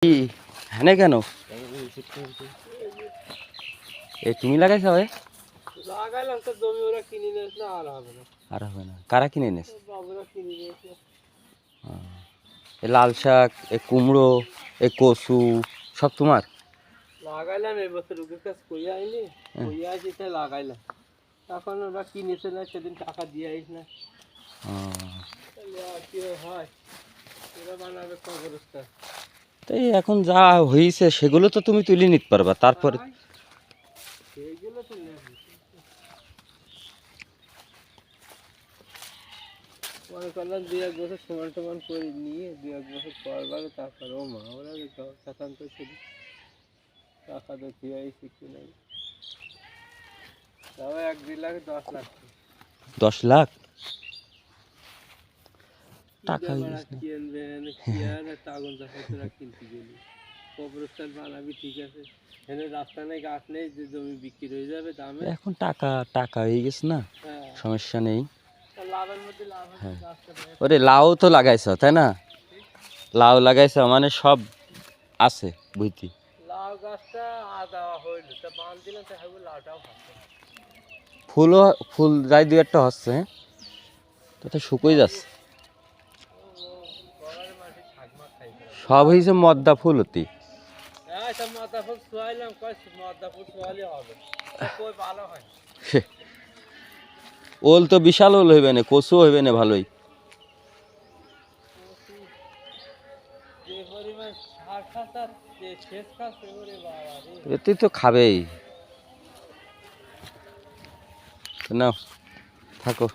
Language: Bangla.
কি হ্যাঁ কেন এই তুমি লাগাইছো ভাই? লাগাইলাম তো জমি ওরা কিনে নিয়েছে আর হবে না। আর হবে না, কারা কিনে এনেছে? বাবুরা কিনে নিয়েছে। এই লাল শাক, এই কুমড়ো, এই কচু সব তোমার? লাগাইলাম এবছর রুগের কাজ কইয়া আইনি, কইয়া আসি তাই লাগাইলাম। এখন ওরা কিনেছে না, সেদিন টাকা দিয়ে আইস না। তাহলে আর কি হয়, ওরা বানাবে কবরস্থান। তাই এখন যা হয়েছে সেগুলো তো তুমি তুলে নিতে পারবা, তারপরে সেইগুলো তো নেই। মনে করলাম 2-1 বছর সমান সমান করে নিয়ে 2-1 বছর পর তারপর ও মা ওরা তখন তো ছিল টাকা তো দিয়ে শিখি নাই। তাও 1-2 লাখ 10 লাখ 10 লাখ টাকা কিনতে গেলি কবরস্থান বানাবি, ঠিক আছে, এখানে রাস্তা নেই, গাছ নেই, যে জমি বিক্রি হয়ে যাবে দামে। এখন টাকা টাকা হয়ে গেছে না, সমস্যা নেই। লাভের মধ্যে লাভ হচ্ছে। ওরে লাউ তো লাগাইছো তাই না? লাউ লাগাইছো মানে সব আছে বুঝতি। লাউ গাছটা দেওয়া হইলো, তা বান দিলাম, তা হবে লাউটাও হচ্ছে। ফুলও ফুল যাই 2-1টা হচ্ছে, তো শুকিয়ে যাচ্ছে। সব হয়েছে মদ্দা ফুল হতি। হ্যাঁ, সব মাথা ফুল ছোয়াইলাম, কয় মাথা ফুল ছোয়ালে হবে, কই ভালো হয়। ওল তো বিশাল ওল হইবে না, কচু হইবে না ভালোই। যে পরিমাণ সার খাচ্ছে, যে সেচ খাচ্ছে, ওরে বাবা রে। এতেই তো খাবেই। নাও থাকো।